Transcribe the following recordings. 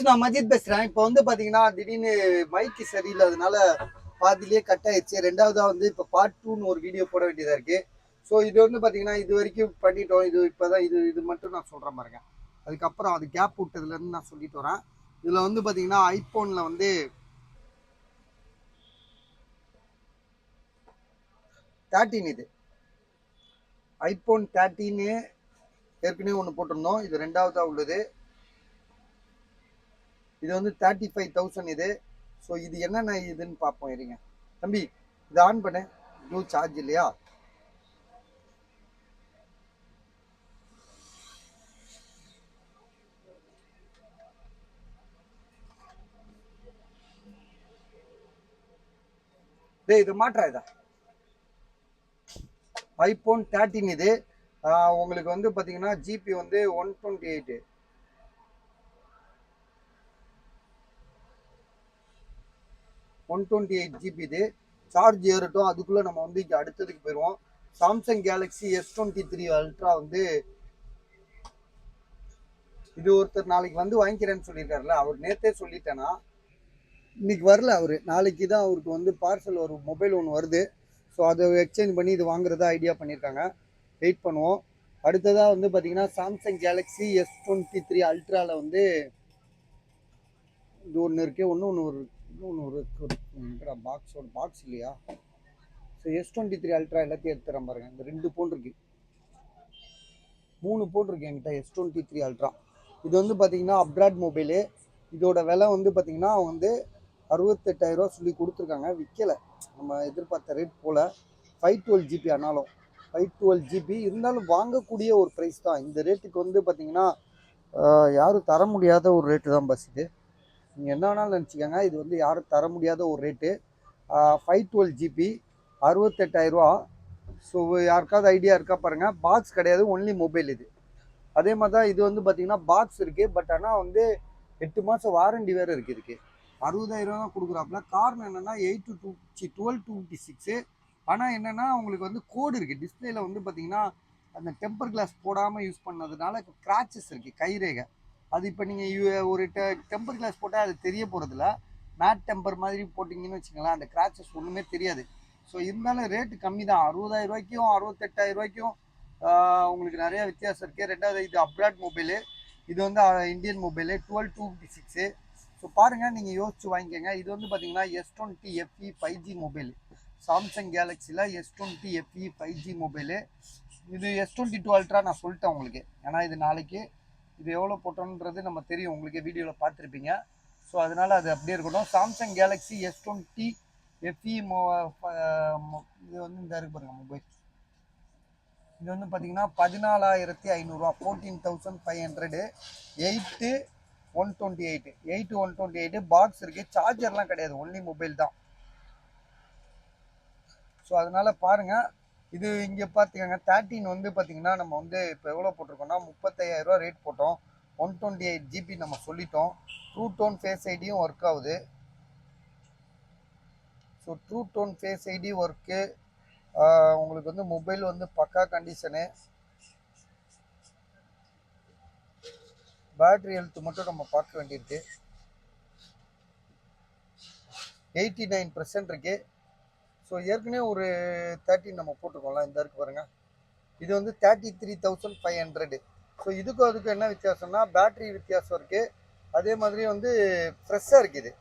நான் மஜித் பேசுறேன். இப்போ வந்து பாத்தீங்கன்னா திடீர்னு மைக்கு சரியில்லாதனால பாதிலேயே கட் ஆயிடுச்சு. ரெண்டாவதா வந்து இப்போ பார்ட் 2ன்னு ஒரு வீடியோ போட வேண்டியதா இருக்கு. ஸோ இது வந்து பாத்தீங்கன்னா இது வரைக்கும் பண்ணிட்டோம். இது இப்பதான் இது மட்டும் நான் சொல்றேன் பாருங்க. அதுக்கப்புறம் அது கேப் விட்டதுல இருந்து நான் சொல்லிட்டு வரேன். இதுல வந்து பாத்தீங்கன்னா ஐபோன்ல வந்து 13 இது ஐபோன் 13 ஏற்கனவே ஒன்று போட்டிருந்தோம். இது ரெண்டாவதா உள்ளது. இது வந்து 35,000 இது. ஸோ இது என்னென்ன இதுன்னு பார்ப்போம். இருங்க தம்பி, இது ஆன் பண்ணு. ப்ளூ சார்ஜ் இல்லையா? இது மாற்றா இதா ஐபோன் 13 இது. உங்களுக்கு வந்து பார்த்தீங்கன்னா ஜிபி வந்து 128 ஜிபி இது. சார்ஜ் ஏறட்டும், அதுக்குள்ளே நம்ம வந்து இங்கே அடுத்ததுக்கு போயிடுவோம். சாம்சங் கேலக்ஸி S23 அல்ட்ரா வந்து இது ஒருத்தர் நாளைக்கு வந்து வாங்கிக்கிறேன்னு சொல்லியிருக்காருல, அவர் நேற்றே சொல்லிட்டேன்னா இன்னைக்கு வரல. அவர் நாளைக்கு தான் அவருக்கு வந்து பார்சல் ஒரு மொபைல் ஒன்று வருது. ஸோ அதை எக்ஸ்சேஞ்ச் பண்ணி இது வாங்குறதா ஐடியா பண்ணியிருக்காங்க. வெயிட் பண்ணுவோம். அடுத்ததாக வந்து பார்த்தீங்கன்னா சாம்சங் கேலக்ஸி S23 அல்ட்ராவில் வந்து இது ஒன்று இருக்கு. இன்னொன்று ஒரு பாக்ஸ் இல்லையா? ஸோ S23 அல்ட்ரா எல்லாத்தையும் எடுத்துறேன் பாருங்க. இந்த 2 போன் இருக்கு, 3 போன் இருக்கு என்கிட்ட S23 அல்ட்ரா. இது வந்து பார்த்தீங்கன்னா அப்ராட் மொபைலு. இதோட விலை வந்து பார்த்தீங்கன்னா வந்து 68,000 சொல்லி கொடுத்துருக்காங்க. விற்கலை, நம்ம எதிர்பார்த்த ரேட் போல். 512 ஜிபி ஆனாலும் 512 ஜிபி இருந்தாலும் வாங்கக்கூடிய ஒரு ப்ரைஸ் தான். இந்த ரேட்டுக்கு வந்து பார்த்தீங்கன்னா யாரும் தர முடியாத ஒரு ரேட்டு தான் பஸ். இது நீங்கள் என்ன வேணாலும் நினச்சிக்கோங்க, இது வந்து யாரும் தர முடியாத ஒரு ரேட்டு. 512 ஜிபி 68,000. ஸோ யாருக்காவது ஐடியா இருக்கா பாருங்கள். பாக்ஸ் கிடையாது, ஒன்லி மொபைல் இது. அதே மாதிரி தான் இது வந்து பார்த்தீங்கன்னா பாக்ஸ் இருக்குது. பட் ஆனால் வந்து 8 மாதம் வாரண்டி வேறு இருக்குது. இதுக்கு 60,000 தான் கொடுக்குறாப்புல. காரணம் என்னென்னா 12/256. ஆனால் என்னென்னா உங்களுக்கு வந்து கோடு இருக்குது டிஸ்பிளேல. வந்து பார்த்தீங்கன்னா அந்த டெம்பர் கிளாஸ் போடாமல் யூஸ் பண்ணதுனால கிராச்சஸ் இருக்குது, கைரேகை. அது இப்போ நீங்கள் ஒரு டெம்பர் கிளாஸ் போட்டால் அது தெரிய போகிறதில்ல. மேட் டெம்பர் மாதிரி போட்டிங்கன்னு வச்சுக்கலாம், அந்த கிராச்சஸ் ஒன்றுமே தெரியாது. ஸோ இருந்தாலும் ரேட்டு கம்மி தான். 60,000 68,000 உங்களுக்கு நிறைய வித்தியாசம் இருக்குது. ரெண்டாவது இது அப்ராட் மொபைலு. இது வந்து இந்தியன் மொபைலு 12/256. ஸோ பாருங்கள், நீங்கள் யோசிச்சு வாங்கிக்கோங்க. இது வந்து பார்த்தீங்கன்னா S20 FE 5G mobile. Samsung கேலக்ஸியில் S20 FE 5G மொபைலு. இது S22 அல்ட்ரா நான் சொல்லிட்டேன் உங்களுக்கு. ஏன்னா இது நாளைக்கு இது எவ்வளோ போட்டோன்றது நம்ம தெரியும், உங்களுக்கு வீடியோவில் பார்த்துருப்பீங்க. ஸோ அதனால் அது அப்படியே இருக்கட்டும். சாம்சங் கேலக்ஸி S20 FE இது வந்து இந்த இருக்கு பாருங்கள் மொபைல். இது வந்து பார்த்தீங்கன்னா 14,500, 14,500. 8/128 பாக்ஸ் இருக்குது. சார்ஜர்லாம் கிடையாது, ஒன்லி மொபைல் தான். ஸோ அதனால் பாருங்கள். இது இங்கே பார்த்துக்கோங்க. 13 வந்து பார்த்தீங்கன்னா நம்ம வந்து இப்போ எவ்வளோ போட்டிருக்கோம்னா 35,000 ரேட் போட்டோம். 128 ஜிபி நம்ம சொல்லிட்டோம். ட்ரூ டோன் ஃபேஸ் ஐடியும் ஒர்க் ஆகுது. So True tone face ID work. உங்களுக்கு வந்து மொபைல் வந்து பக்கா கண்டிஷனு. பேட்ரி ஹெல்த் மட்டும் நம்ம பார்க்க வேண்டியிருக்கு. 89% இருக்கு. ஸோ ஏற்கனவே ஒரு 13 நம்ம போட்டிருக்கோம்ல, இந்த இருக்கு பாருங்க. இது வந்து 33,500. ஸோ இதுக்கும் அதுக்கும் என்ன வித்தியாசம்னா பேட்ரி வித்தியாசம் இருக்கு. அதே மாதிரி வந்து ஃப்ரெஷ்ஷாக இருக்குது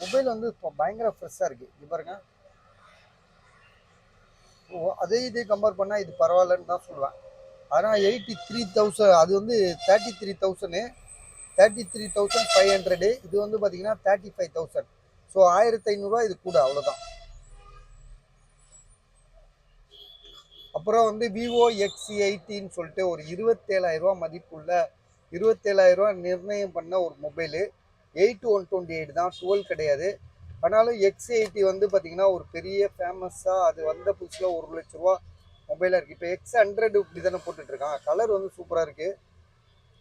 மொபைல். வந்து இப்போ பயங்கர ஃப்ரெஷ்ஷாக இருக்குது. இது பாருங்க. அதே இதே கம்பேர் பண்ணால் இது பரவாயில்லன்னு தான் சொல்லுவேன். ஆனால் 83,000 அது வந்து 33,000, 33,500. இது வந்து பார்த்தீங்கன்னா 35,000. ஸோ 1,500 இது கூட, அவ்வளோதான். அப்புறம் வந்து விவோ X80ன்னு சொல்லிட்டு ஒரு 27,000 மதிப்புள்ள 27,000 நிர்ணயம் பண்ண ஒரு மொபைலு. 8/128 தான், 12 கிடையாது. ஆனாலும் X80 வந்து பார்த்தீங்கன்னா ஒரு பெரிய ஃபேமஸாக அது வந்த புதுசில் 1,00,000 மொபைலாக இருக்குது. இப்போ X100 இப்படி தானே போட்டுட்ருக்கான். கலர் வந்து சூப்பராக இருக்குது.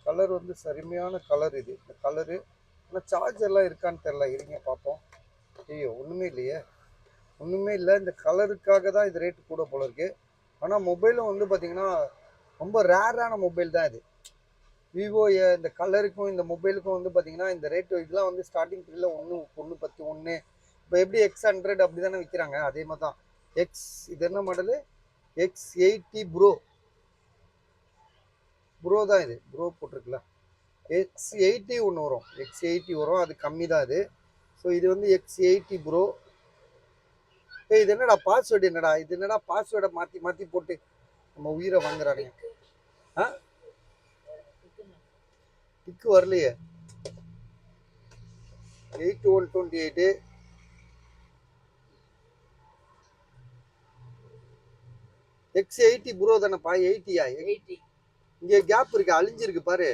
கலர் வந்து சரிமையான கலர் இது, இந்த கலரு. ஆனால் சார்ஜர்லாம் இருக்கான்னு தெரில, இருங்க பார்ப்போம். ஐயோ, ஒன்றுமே இல்லையே, ஒன்றுமே இல்லை. இந்த கலருக்காக தான் இது ரேட்டு கூட போல இருக்குது. ஆனால் மொபைலும் வந்து பார்த்தீங்கன்னா ரொம்ப ரேரான மொபைல் தான் இது. விவோ இந்த கலருக்கும் இந்த மொபைலுக்கும் வந்து பார்த்தீங்கன்னா இந்த ரேட்டு இதெல்லாம் வந்து ஸ்டார்டிங் ப்ரைஸில் ஒன்று 10 ஒன்று. இப்போ எப்படி X100 அப்படி தானே விற்கிறாங்க, அதே மாதிரி தான். இது என்ன மாடலு? X80 ப்ரோ தான் இது. ப்ரோ போட்டிருக்குல்ல, X80 ஒன்று வரும். X80 வரும், அது கம்மி தான் இது. ஸோ இது வந்து X80 ப்ரோ. இது என்னடா பாஸ்வேர்டு? இது என்னடா பாஸ்வேர்டை மாற்றி மாற்றி போட்டு நம்ம உயிரை வாங்குறானுங்க. ஆ, டிக்கு வரலையே. 8128 X80 ப்ரோ தானேப்பா? 80யா? இங்கே கேப் இருக்கு, அழிஞ்சிருக்கு பாரு.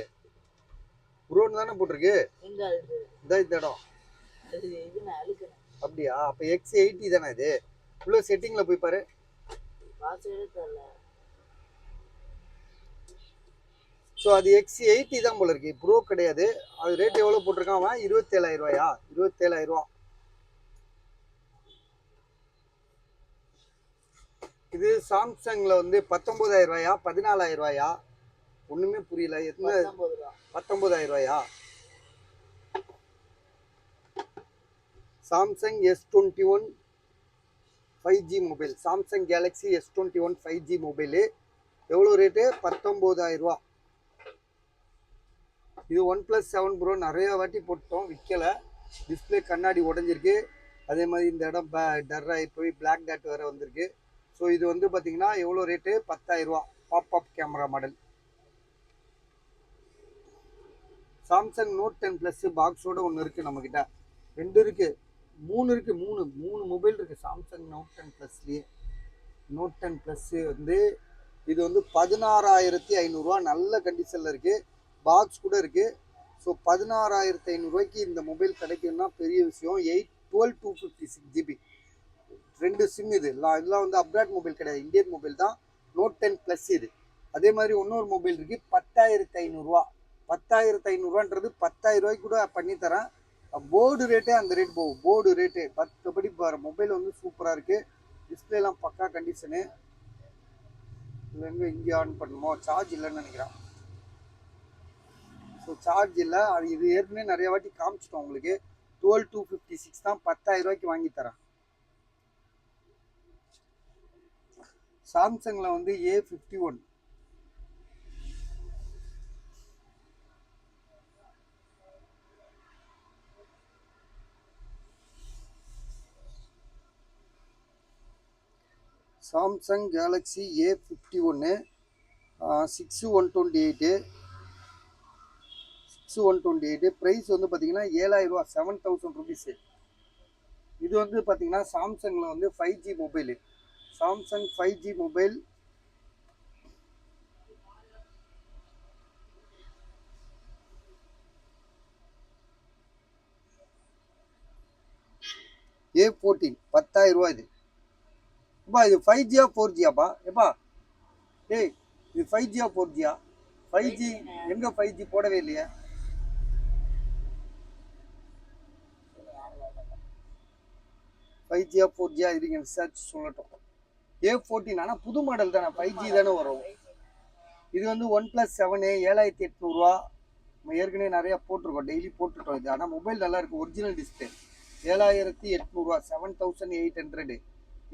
ப்ரோன்னு தானே போட்டிருக்கு. இதான் இந்த இடம். அப்படியா? அப்போ X80 தானே இது? இவ்வளோ செட்டிங்கில் போய் பாரு. ஸோ அது X80 தான் போல இருக்கு, ப்ரோ கிடையாது. அது ரேட் எவ்வளோ போட்டிருக்கான் அவன்? 27,000 ரூபாயா? 27,000 ரூபா. இது சாம்சங்ல வந்து 19,000 ரூபாயா 14,000 ரூபாயா? ஒண்ணுமே புரியல. எத்தனை? 19,000 ரூபாயா? Samsung S21 5G mobile, Samsung Galaxy S21 5G mobile எவ்வளோ ரேட்டு? 19,000 ரூபா. இது OnePlus 7 ப்ரோ. நிறைய வாட்டி போட்டோம், விற்கலை. டிஸ்பிளே கண்ணாடி உடஞ்சிருக்கு. அதே மாதிரி இந்த இடம் டர்ராகி போய் பிளாக் டாட் வேறு வந்திருக்கு. ஸோ இது வந்து பார்த்தீங்கன்னா எவ்வளோ ரேட்டு? 10,000 ரூபா. Popup camera model. Samsung note 10 plus பாக்ஸோட ஒன்று இருக்குது நம்மக்கிட்ட. 2 இருக்குது, 3 இருக்குது. மூணு மொபைல் இருக்குது சாம்சங் நோட் 10 ப்ளஸ்லேயே. நோட் 10 ப்ளஸ்ஸு வந்து இது வந்து 16,500 ரூபா. நல்ல கண்டிஷனில் இருக்குது, பாக்ஸ் கூட இருக்குது. ஸோ 16,500 ரூபாய்க்கு இந்த மொபைல் கிடைக்கும்னா பெரிய விஷயம். 256 GB, 2 சிம். இதெல்லாம் வந்து அப்ராட் மொபைல் கிடையாது, இந்தியன் மொபைல் தான். நோட் 10 ப்ளஸ் இது. அதே மாதிரி இன்னொரு மொபைல் இருக்குது 10,500 ரூபா. 10,500 ரூபான்றது 10,000 ரூபாய்க்கு கூட பண்ணித்தரேன். போர்டு ரேட்டே அந்த ரேட் போகும், போர்டு ரேட்டு. மற்றபடி பாரு, மொபைல் வந்து சூப்பராக இருக்குது. டிஸ்பிளேலாம் பக்கா கண்டிஷனு. இதில் எங்கே இங்கே ஆன் பண்ணுமோ? சார்ஜ் இல்லைன்னு நினைக்கிறேன். ஸோ சார்ஜ் இல்லை. அது இது ஏற்கனவே நிறைய வாட்டி காமிச்சிட்டோம் உங்களுக்கு. 12256 தான், 10,000 ரூபாய்க்கு வாங்கி தரேன். சாம்சங்கில் வந்து A51. Samsung Galaxy A51 6128 price வந்து பார்த்தீங்கன்னா 7,000 ரூபா, 7,000 ருபீஸு. இது வந்து பார்த்தீங்கன்னா சாம்சங்கில் வந்து 5G mobile. Samsung 5G mobile A14 10,000 ரூபா. இது அப்பா இது 5G 4Gப்பா? எப்பா ஏய், இது 5G 4G? 5G எங்கே? 5G போடவே இல்லையா? ஃபைவ் ஜியா 4G இருங்க, ரிசர்ச் சொல்லட்டும். A14 ஆனால் புது மாடல் தானே, 5G தானே வரும். இது வந்து OnePlus 7 7,800 ரூபா. நம்ம ஏற்கனவே நிறையா போட்டிருக்கோம், டெய்லி போட்டுட்டோம் இது. ஆனால் மொபைல் நல்லா இருக்குது, ஒரிஜினல் டிஸ்பிளே. 7,800 ரூபா, 7,800.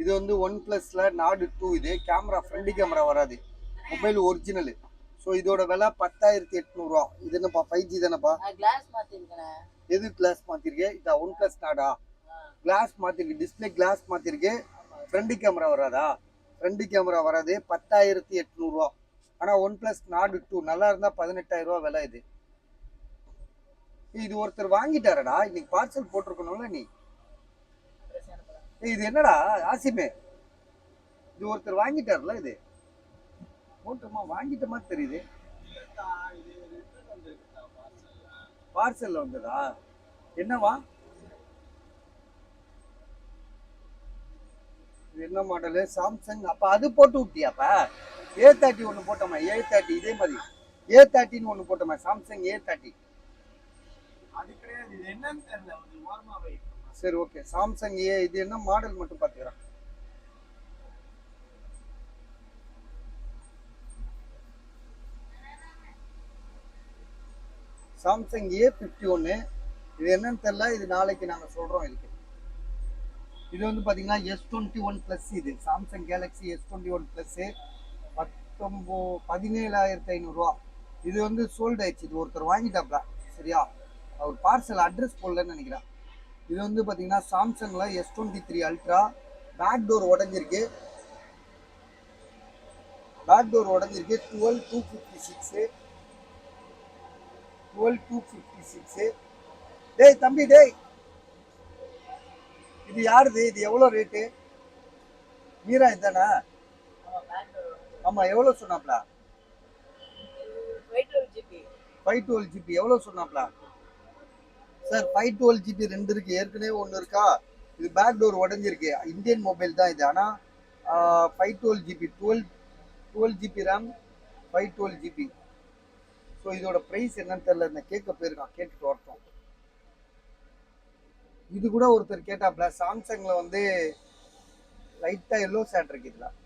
இது வந்து OnePlusல Nord 2. இது கேமரா ஃப்ரண்ட் கேமரா வராது, மொபைல் ஒரிஜினலு. ஸோ இதோட விலை 10,800 ரூபா. இது என்னப்பா 5G தானேப்பா? எது கிளாஸ் மாற்றிருக்கேன்? இதா OnePlus Nord கிளாஸ் மாற்றிருக்கு, டிஸ்பிளே கிளாஸ் மாற்றிருக்கு. ஃப்ரண்ட் கேமரா வராதா? ஃப்ரண்ட் கேமரா வராது, 10,800 ரூபா. ஆனால் OnePlus Nord 2 நல்லா இருந்தால் 18,000 ரூபா விலை. இது ஒருத்தர் வாங்கிட்டாரடா, இன்னைக்கு பார்சல் போட்டிருக்கணும்ல நீ. இது என்னடா ஆசிமே, இது ஒருத்தர் வாங்கிட்டார்ல, இது போட்டுமா வாங்கிட்ட மாதிரி தெரியுது. பார்சல்ல வந்ததா? என்னவா இது? என்ன மாடலு? சாம்சங். அப்ப அது போட்டு விட்டியாப்பா? A30 ஒன்று போட்டோமா? A30 இதே மாதிரி A30 ஒன்று போட்டோமா? Samsung A30. அது கிடையாது, இது என்னன்னு தெரியல. சரி ஓகே, சாம்சங் இது என்ன மாடல் மட்டும் பார்த்துக்கிறேன். Samsung A51. இது என்னன்னு தெரியல, இது நாளைக்கு நாங்கள் சொல்கிறோம். இது வந்து பார்த்தீங்கன்னா S21 ப்ளஸ். இது சாம்சங் கேலக்ஸி S21 ப்ளஸ்ஸு 17,500 இது வந்து சோல்டு ஆயிடுச்சு. இது ஒருத்தர் வாங்கிட்டாப்ல, சரியா? அவர் பார்சல் அட்ரஸ் போடலன்னு நினைக்கிறேன். இது வந்து பார்த்தீங்கன்னா சாம்சங்கில் S23 அல்ட்ரா. Back door உடஞ்சிருக்கு. 12,256. 12,256. டேய் தம்பி, டேய், இது யாருது? இது எவ்வளோ ரேட்டு? மீரா இதானே? ஆமாம், எவ்வளோ சொன்னாப்ல? 512 GB எவ்வளோ சொன்னாப்ல? சார் 512 GB 2 இருக்கு, ஏற்கனவே ஒன்று இருக்கா? இது பேக் டோர் உடஞ்சிருக்கு. இந்தியன் மொபைல் தான் இது. ஆனால் 512 GB, 12 GB RAM, 512 GB. So இதோட ப்ரைஸ் என்னன்னு தெரியல. இந்த கேட்க போயிருக்கான், கேட்டுட்டு வரட்டும். இது கூட ஒருத்தர் கேட்டாப்ல, சாம்சங்கில் வந்து லைட்டாக எல்லோ சேட் இருக்கு. இதில்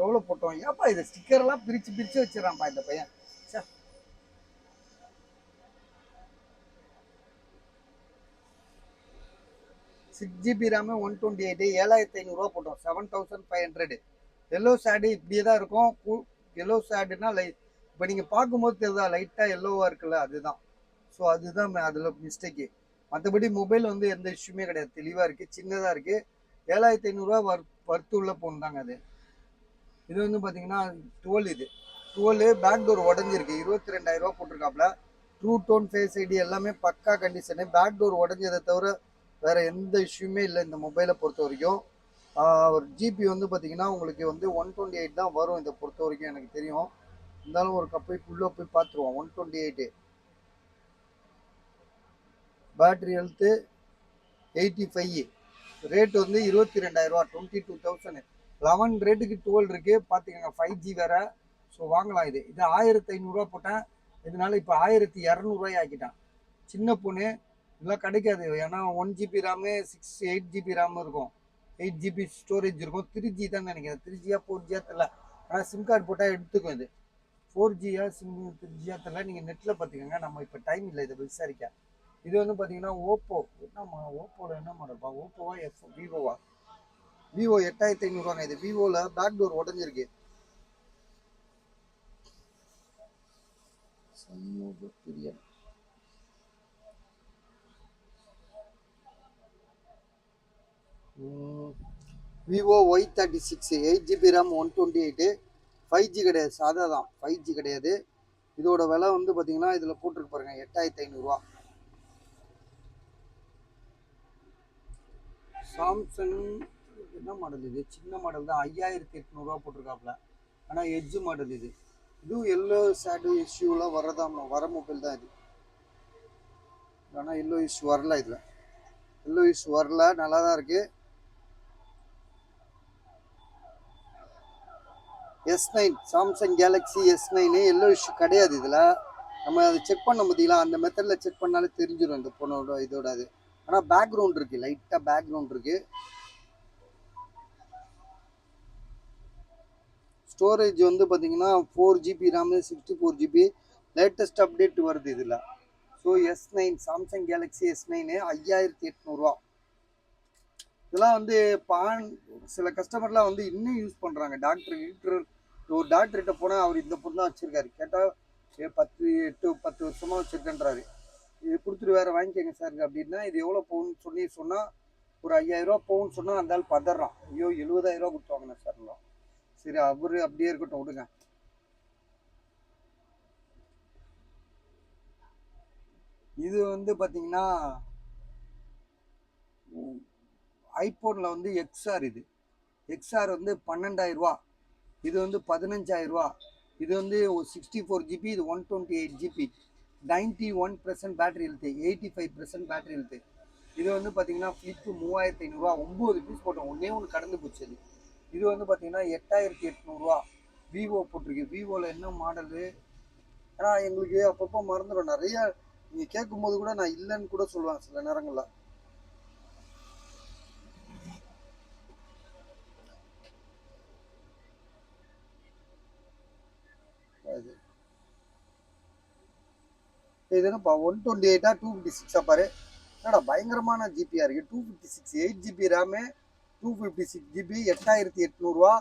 எவ்வளோ போட்டோம்? ஏப்பா இது ஸ்டிக்கர்லாம் பிரித்து பிரித்து வச்சிடறான்ப்பா இந்த பையன். 6 GB ரேமு, 128, 7,500 போட்டோம். 7,500. எல்லோ சேடு இப்படியே தான் இருக்கும். எல்லோ சேடுனா இப்போ நீங்கள் பார்க்கும்போது தெரியுதா லைட்டாக எல்லோவாக இருக்குல்ல, அதுதான். ஸோ அதுதான் அதில் மிஸ்டேக்கு. மற்றபடி மொபைல் வந்து எந்த இஷ்யூமே கிடையாது, தெளிவாக இருக்குது, சின்னதாக இருக்குது. 7,500 வர்த்து உள்ள ஃபோன் தாங்க அது. இது வந்து பார்த்தீங்கன்னா 12. இது 12 பேக் டோர் உடஞ்சிருக்கு. 22,000 போட்டிருக்காப்புல. ட்ரூ டோன், ஃபேஸ் ஐடி எல்லாமே பக்கா கண்டிஷனு. பேக் டோர் உடஞ்சதை தவிர வேறு எந்த இஷ்யூமே இல்லை இந்த மொபைலை பொறுத்த வரைக்கும். ஒரு ஜிபி வந்து பார்த்தீங்கன்னா உங்களுக்கு வந்து 128 தான் வரும் இதை பொறுத்த வரைக்கும், எனக்கு தெரியும். இருந்தாலும் ஒரு உள்ளே போய் பார்த்துருவோம். 128. Battery health 85. ரேட் வந்து 22,000, 22,000. 11 ரேட்டுக்கு 12 இருக்குது பார்த்துக்கோங்க. 5G வேறு. ஸோ வாங்கலாம். இது 1,500 போட்டேன். இதனால இப்போ 1,200 ஆக்கிட்டான். சின்ன பொண்ணு இதெல்லாம் கிடைக்காது. ஏன்னா 1 GB ரேமு, 8 GB ரேம் இருக்கும், 8 GB ஸ்டோரேஜ் இருக்கும். 3G தான் நினைக்கிறேன். 3Gயா 4Gயா தெரியல. ஆனால் சிம் கார்டு போட்டால் எடுத்துக்கும். இது 4Gயா 3Gயா தெரியல. நீங்கள் நெட்டில் பார்த்துக்கோங்க. நம்ம இப்போ டைம் இல்லை இதை விசாரிக்க. இது வந்து பார்த்தீங்கன்னா ஓப்போ. ஓப்போவில் என்ன மாடல்ப்பா? ஓப்போவா விவோவா? விவோ 8,500. இது விவோவில் பேக் டோர் உடஞ்சிருக்கு. Vivo Y36, 8 GB RAM, 128. 5G கிடையாது, சாதா தான், 5G கிடையாது. இதோட விலை வந்து பார்த்தீங்கன்னா இதில் போட்டிருக்கு பாருங்க, 8,500. சாம்சங் என்ன மாடல் இது? சின்ன மாடல் தான், 5,800 போட்டிருக்காப்புல. ஆனால் எட்ஜ் மாடல் இது. இதுவும் எல்லோ சேடு இஷ்யூலாம் வர மொபைல் தான் இது. ஆனால் எல்லோ இஷ்யூ வரல. இதில் எல்லோ இஷ்யூ வரல, நல்லா தான் இருக்குது. S9, Samsung Galaxy S9 yellow issue கிடையாது. இதில் நம்ம அதை செக் பண்ண முடியல. அந்த மெத்தடில் செக் பண்ணாலே தெரிஞ்சிடும் இந்த பொண்ணோட இதோட அது. ஆனால் பேக்ரவுண்ட் இருக்குது, லைட்டாக பேக்ரவுண்ட் இருக்குது. ஸ்டோரேஜ் வந்து பார்த்தீங்கன்னா 4 GB RAM, 64 GB. Latest update வருது இதில். So S9, Samsung Galaxy S9 5,800. இதெல்லாம் வந்து சில கஸ்டமர்லாம் வந்து இன்னும் யூஸ் பண்ணுறாங்க. ஒரு டாக்டர்கிட்ட போனால் அவர் இந்த பொண்ணு தான் வச்சுருக்காரு. கேட்டால் 10 வருஷமாக வச்சுருக்கேன்றாரு. இது கொடுத்துட்டு வேறு வாங்கிக்கோங்க சார் அப்படின்னா, இது எவ்வளோ போகும்னு சொன்னால் ஒரு 5,000 போகும்னு சொன்னால் அந்த ஆள் பதறான். ஐயோ 70,000 கொடுத்து வாங்கினேன் சார்லாம். சரி, அவரு அப்படியே இருக்கட்டும், விடுங்க. இது வந்து பார்த்தீங்கன்னா ஐபோனில் வந்து XR. இது XR வந்து 12,000. இது வந்து 15,000. இது வந்து 64 GB, இது 128 GB. 91% battery health, 85% battery health. இது வந்து பார்த்தீங்கன்னா ஃப்ளிப்பு 3,500. 9 பீஸ் போட்டோம், ஒன்று கடந்து போச்சு. இது வந்து பார்த்தீங்கன்னா 8,800. விவோ போட்டிருக்கு. விவோவில் என்ன மாடலு? ஆனால் எங்களுக்கு அப்பப்போ மறந்துடும் நிறைய. நீங்கள் கேட்கும்போது கூட நான் இல்லைன்னு கூட சொல்லுவேன் சில நேரங்களில். இது என்னப்பா 128 256 பாரு. என்னடா பயங்கரமான ஜிபியா இருக்குது. 256 8 GB RAM, 256 GB, 8800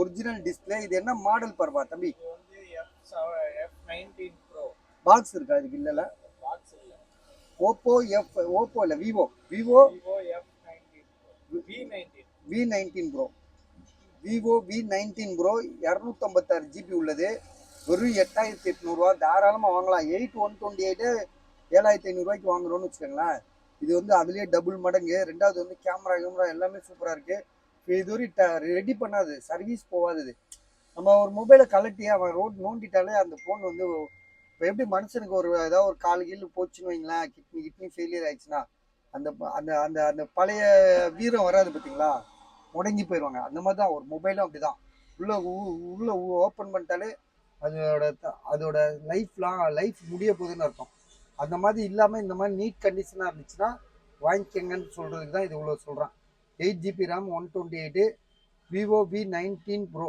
original display. இது என்ன மாடல் பாருப்பா தம்பி? F19 Pro. பாக்ஸ் இருக்கா இதுக்கு? இல்லைல்ல, பாக்ஸ் இல்ல. ஓப்போ இல்லை, Vivo V19 bro. Vivo V19 bro 256 GB உள்ளது. வெறும் 8800 தாராளமாக வாங்கலாம். 128 7500 வாங்குறோம்னு வச்சுக்கோங்களேன். இது வந்து அதுலேயே டபுள் மடங்கு. ரெண்டாவது வந்து கேமரா எல்லாமே சூப்பராக இருக்குது. இது ஒரு ரெடி பண்ணாது, சர்வீஸ் போகாது. இது நம்ம ஒரு மொபைலை கலட்டி அவன் நோண்டிட்டாலே அந்த ஃபோன் வந்து இப்போ எப்படி மனுஷனுக்கு ஒரு ஏதாவது ஒரு கால் கீழ் போச்சுன்னு வைங்களேன், கிட்னி ஃபெயிலியர் ஆயிடுச்சுன்னா அந்த அந்த அந்த அந்த பழைய வீரம் வராது பார்த்தீங்களா, முடங்கி போயிடுவாங்க. அந்த மாதிரி தான் ஒரு மொபைலும் அப்படி தான். உள்ள ஓப்பன் பண்ணிட்டாலே அதோட லைஃப் முடிய போகுதுன்னு அர்த்தம். அந்த மாதிரி இல்லாமல் இந்த மாதிரி நீட் கண்டிஷனாக இருந்துச்சுன்னா வாங்கிக்கங்கன்னு சொல்கிறதுக்கு தான் இது இவ்வளோ சொல்கிறேன். 8 GB RAM, 128, Vivo V19 bro.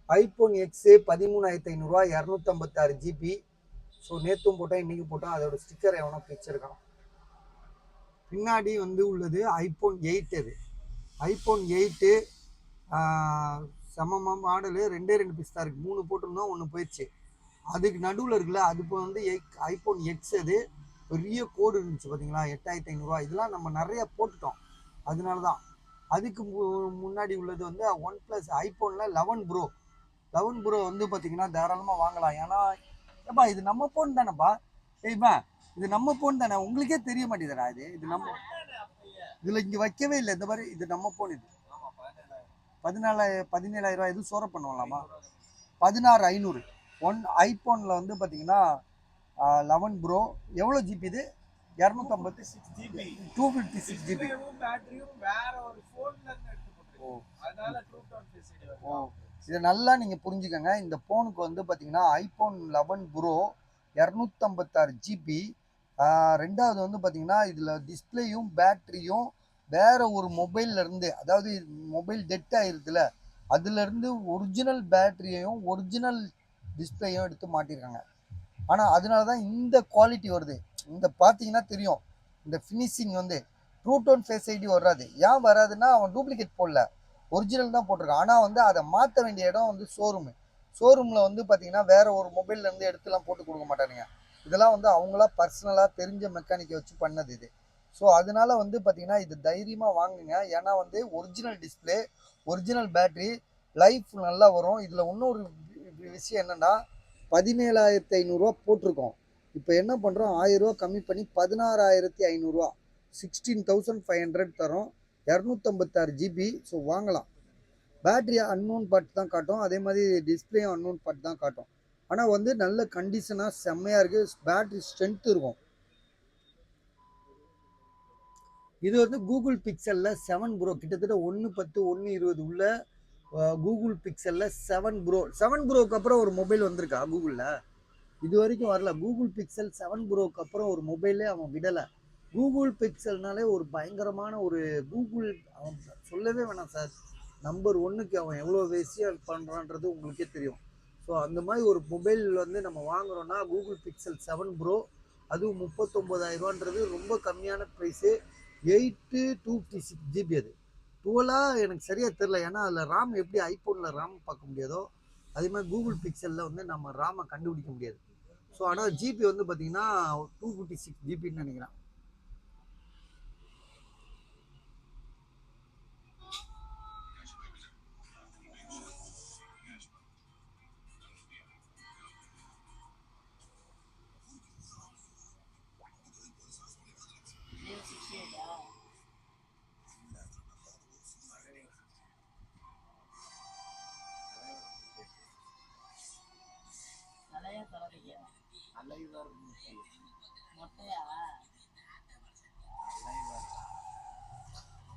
IPhone x 13500 256 GB. So நேற்றும் போட்டோம், இன்றைக்கி போட்டோம். அதோட ஸ்டிக்கர் எவனோ பிடிச்சிருக்கான். பின்னாடி வந்து உள்ளது ஐஃபோன் 8. அது ஐஃபோன் 8 செம மாடலு. 2 பீஸ் தான் இருக்குது. 3 போட்டிருந்தோம், 1 போயிடுச்சு. அதுக்கு நடுவில் இருக்குல்ல, அது இப்போ வந்து ஐஃபோன் எக்ஸ். அது பெரிய கோடு இருந்துச்சு பார்த்தீங்களா, 8500. இதெல்லாம் நம்ம நிறைய போட்டுட்டோம், அதனால தான். அதுக்கு முன்னாடி உள்ளது வந்து OnePlus ஐஃபோனில் 11 ப்ரோ வந்து பார்த்தீங்கன்னா தாராளமாக வாங்கலாம். ஏன்னா ஏப்பா இது நம்ம ஃபோன் தானேப்பா. ஏய்ப்பா இது நம்ம ஃபோன் தானே, உங்களுக்கே தெரிய மாட்டேங்குதுடா. இது நம்ம இதில் இங்கே வைக்கவே இல்லை. இந்த மாதிரி இது நம்ம ஃபோன். இது 17,000 எதுவும் சோற பண்ணுவாங்களாமா. 16,500. ஐஃபோனில் வந்து பார்த்தீங்கன்னா 11 ப்ரோ. எவ்வளோ ஜிபி இது? 256 GB, 256 GB. இதை நல்லா நீங்கள் புரிஞ்சுக்கோங்க. இந்த ஃபோனுக்கு வந்து பார்த்தீங்கன்னா ஐஃபோன் 11 ப்ரோ 256 GB. ரெண்டாவது வந்து பார்த்தீங்கன்னா இதில் டிஸ்பிளேயும் பேட்டரியும் வேற ஒரு மொபைல்லேருந்து, அதாவது மொபைல் டெட் ஆயிருக்குல்ல, அதுலேருந்து ஒரிஜினல் பேட்டரியையும் ஒரிஜினல் டிஸ்பிளேயும் எடுத்து மாட்டியிருக்காங்க. ஆனால் அதனால தான் இந்த குவாலிட்டி வருது. இந்த பார்த்தீங்கன்னா தெரியும், இந்த ஃபினிஷிங் வந்து ட்ரூ டோன் ஃபேஸ் ஐடி வராது. ஏன் வராதுன்னா அவன் டூப்ளிகேட் போடல, ஒரிஜினல் தான் போட்டிருக்கான். ஆனால் வந்து அதை மாற்ற வேண்டிய இடம் வந்து ஷோரூமில் வந்து பார்த்தீங்கன்னா வேற ஒரு மொபைல்லேருந்து எடுத்துலாம் போட்டு கொடுக்க மாட்டானுங்க. இதெல்லாம் வந்து அவங்களா பர்சனலாக தெரிஞ்ச மெக்கானிக்கை வச்சு பண்ணது இது. ஸோ அதனால வந்து பார்த்தீங்கன்னா இது தைரியமாக வாங்குங்க. ஏன்னா வந்து original display, original battery, life நல்லா வரும். இதில் இன்னொரு விஷயம் என்னென்னா 17,500 போட்டிருக்கோம். இப்போ என்ன பண்ணுறோம், 1000 கம்மி பண்ணி 16,500, 16,500 தரோம். 256 GB. ஸோ வாங்கலாம். பேட்டரி அன்னோன் பார்ட் தான் காட்டும், அதே மாதிரி டிஸ்பிளேயும் அன்னோன் பார்ட் தான் காட்டும். ஆனால் வந்து நல்ல கண்டிஷனாக செம்மையாக இருக்குது. பேட்டரி ஸ்ட்ரென்த் இருக்கும். இது வந்து கூகுள் பிக்சலில் 7 ப்ரோ, கிட்டத்தட்ட 110 120 உள்ள கூகுள் பிக்சலில் 7 ப்ரோ. 7 ப்ரோக்கு அப்புறம் ஒரு மொபைல் வந்திருக்கா கூகுளில்? இது வரைக்கும் வரல. கூகுள் பிக்சல் 7 ப்ரோக்கு அப்புறம் ஒரு மொபைலே அவன் விடலை. கூகுள் பிக்சல்னாலே ஒரு பயங்கரமான ஒரு கூகுள், அவன் சொல்லவே வேணாம் சார். நம்பர் 1க்கு அவன் எவ்வளோ விஷயம் பண்ணுறான்றது உங்களுக்கே தெரியும். ஸோ அந்த மாதிரி ஒரு மொபைல் வந்து நம்ம வாங்குகிறோன்னா கூகுள் பிக்சல் 7 ப்ரோ, அதுவும் 39,000 ரொம்ப கம்மியான ப்ரைஸு. 256 GB. அது 12 எனக்கு சரியாக தெரில, ஏன்னா அதில் ராம் எப்படி ஐஃபோனில் ராம் பார்க்க முடியாதோ அதே மாதிரி கூகுள் பிக்சலில் வந்து நம்ம ராமை கண்டுபிடிக்க முடியாது. ஸோ ஆனால் ஜிபி வந்து பார்த்தீங்கன்னா 256 GBன்னு நினைக்கிறேன். மொட்டையா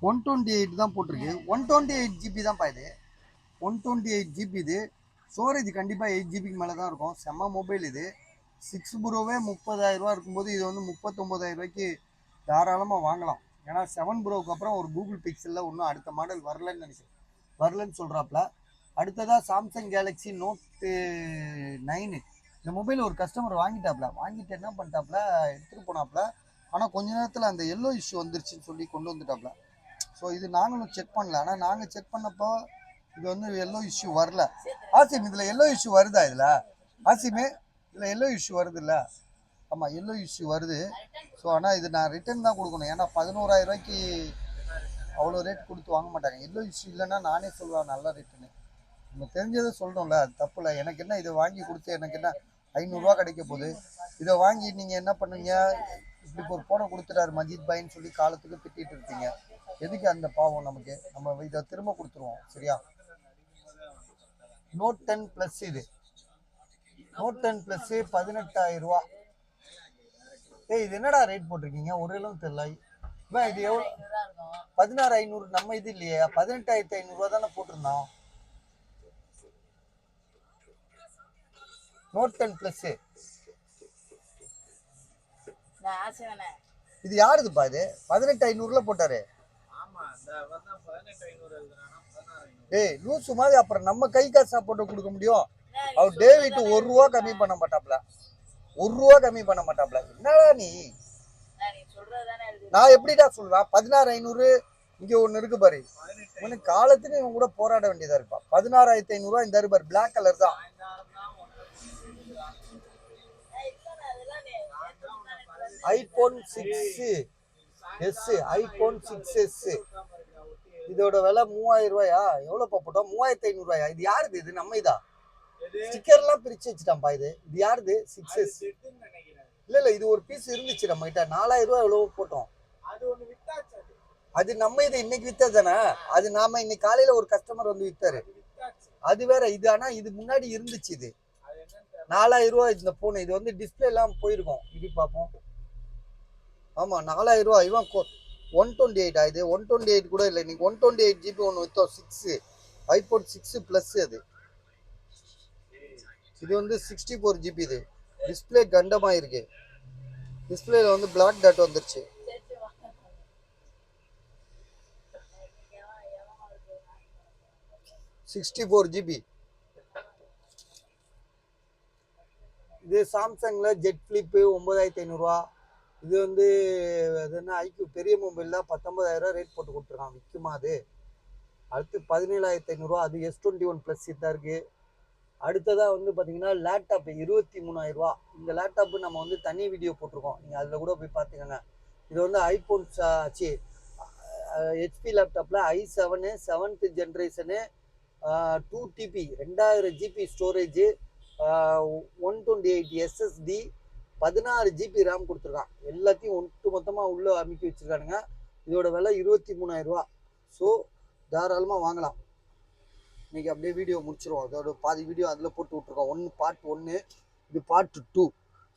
128 தான் போட்டிருக்கு. 128 GB தான்ப்பா இது. 128 GB. இது ஸ்டோரேஜ் கண்டிப்பாக 8 GBக்கு மேலே தான் இருக்கும். செம்ம மொபைல் இது. 6 ப்ரோவே 30,000 இருக்கும்போது இது வந்து 39,000 தாராளமாக வாங்கலாம். ஏன்னா 7 ப்ரோவுக்கு அப்புறம் ஒரு கூகுள் பிக்சலில் ஒன்றும் அடுத்த மாடல் வரலன்னு சொல்கிறாப்புல. அடுத்ததாக சாம்சங் கேலக்ஸி நோட் 9. இந்த மொபைல் ஒரு கஸ்டமர் வாங்கிட்டு என்ன பண்ணிட்டாப்ல எடுத்துகிட்டு போனாப்ல. ஆனால் கொஞ்ச நேரத்தில் அந்த எல்லோ இஷ்யூ வந்துருச்சுன்னு சொல்லி கொண்டு வந்துட்டாப்ல. ஸோ இது நாங்களும் செக் பண்ணல. ஆனால் நாங்கள் செக் பண்ணப்போ இது வந்து எல்லோ இஷ்யூ வரல. ஆசிம் இதில் எல்லோ இஷ்யூ வருதா? இதில் ஆசிமே இதில் எல்லோ இஷ்யூ வருது இல்லை? ஆமாம், எல்லோ இஷ்யூ வருது. ஸோ ஆனால் இது நான் ரிட்டர்ன் தான் கொடுக்கணும். ஏன்னா 11,000 ரூபாய்க்கு அவ்வளோ ரேட் கொடுத்து வாங்க மாட்டாங்க. எல்லோ இஷ்யூ இல்லைன்னா நானே சொல்லுவேன் நல்ல ரேட்டுன்னு. நம்ம தெரிஞ்சதை சொல்கிறோம்ல, அது தப்பு இல்லை. எனக்கு என்ன, இதை வாங்கி கொடுத்து எனக்கு என்ன 500 கிடைக்க போகுது. இதை வாங்கி நீங்கள் என்ன பண்ணுவீங்க? இப்படி ஒரு ஃபோனை கொடுத்துட்டாரு மஜித் பாயின்னு சொல்லி காலத்துக்கு திட்டிகிட்டு இருப்பீங்க. எதுக்கு அந்த பாவம் நமக்கு? நம்ம இதை திரும்ப கொடுத்துருவோம். சரியா? Note 10 Plus. இது நோட் 10 ப்ளஸ் 18,000 ரூபா. இது என்னடா ரேட் போட்டிருக்கீங்க? ஒரு அளவு தெரியல. இது எவ்வளோ? 16,500. நம்ம இது இல்லையே, 18,500 ரூபா தானே போட்டிருந்தோம். Note 10 Plus. இது யாருதுப்பா? இது 18,500ல போட்டாரு. லூசு மாதிரி. அப்புறம் நம்ம கை காசா போட்டு கொடுக்க முடியும்? அவர் டேவிட் 1 ரூபா கம்மி பண்ண மாட்டாப்ல. 1 ரூபா கம்மி பண்ண மாட்டாப்ல. என்னடா நீ? நான் எப்படிடா சொல்லுவேன்? 16,500. இங்க ஒண்ணு இருக்கு பாரு. உனக்கு காலத்துக்கு இவன் கூட போராட வேண்டியதா இருப்பா. 16,500 ரூபா. இந்த பாரு, பிளாக் கலர் தான். IPhone 6s. IPhone 6s. இதோட விலை 3,000 ரூபாயா? எவ்வளோப்பா போட்டோம்? 3,500 ரூபாயா? இது யாருது? இது நம்ம இதா? ஸ்டிக்கர்லாம் பிரிச்சு வச்சுட்டான்ப்பா. இது யாருது? 6s. இல்ல இது ஒரு பீஸ் இருந்துச்சு நம்ம கிட்ட. 4,000 ரூபாய் எவ்வளவு போட்டோம். அது நம்ம இது இன்னைக்கு வித்ததானே. அது நாம இன்னைக்கு காலையில ஒரு கஸ்டமர் வந்து வித்தாரு. அது வேற. இது ஆனா இது முன்னாடி இருந்துச்சு. இது 4,000 ரூபாய் இந்த போன். இது வந்து டிஸ்பிளே எல்லாம் போயிருக்கும். இது பார்ப்போம். ஆமா, 4,000 ரூபாய். இவன் 128. இது 128 கூட இல்லை. இன்னைக்கு 128 GB ஒன்று வித்தோம். 6 ஐபோன் 6 பிளஸ். அது இது வந்து 64 GB. இது டிஸ்பிளே கண்டமா இருக்கு. டிஸ்பிளேல வந்து பிளாக் டாட் வந்துருச்சு. GB. இது சாம்சங்ல ஜெட் ஃபிளிப் 9,500 ரூபா. இது வந்து அது என்ன ஐக்யூ பெரிய மொபைல் தான். 19,000 ரேட் போட்டு கொடுத்துருக்கான். விற்குமா அது? அடுத்து 17,500 ரூபா. அது S21 ப்ளஸ் தான் இருக்கு. அடுத்ததாக வந்து பார்த்தீங்கன்னா லேப்டாப் 23,000 ரூபா. இந்த லேப்டாப் நம்ம வந்து தனி வீடியோ போட்டிருக்கோம். நீங்கள் அதில் கூட போய் பார்த்துக்கோங்க. இது வந்து ஐபோன் HP லேப்டாப்பில் i7 7th generation 2 TB 2000 GB storage 128 SSD 16 GB RAM கொடுத்துருக்கான். எல்லாத்தையும் ஒட்டு மொத்தமாக உள்ளே அமைக்கி வச்சுருக்கானுங்க. இதோட விலை 23,000 ரூபா. ஸோ தாராளமாக வாங்கலாம். இன்னைக்கு அப்படியே வீடியோ முடிச்சிருவோம். அதோட பாதி வீடியோ அதில் போட்டு விட்ருக்கோம். பார்ட் 1, இது பார்ட் 2.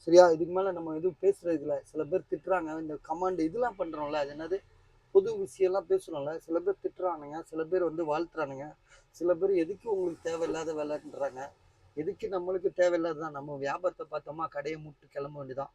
சரியா? இதுக்கு மேலே நம்ம எதுவும் பேசுறது இல்லை. சில பேர் திட்டுறாங்க. இந்த கமாண்ட் இதெல்லாம் பண்ணுறோம்ல, அது என்னது பொது விஷயம்லாம் பேசுகிறோம்ல. சில பேர் திட்டுறானுங்க, சில பேர் வந்து வாழ்த்துறானுங்க, சில பேர் எதுக்கு உங்களுக்கு தேவையில்லாத வேலைன்றாங்க. எதுக்கு நம்மளுக்கு தேவையில்லாததான். நம்ம வியாபாரத்தை பார்த்தோமா கடையை மூட்டு கிளம்ப வேண்டியதான்.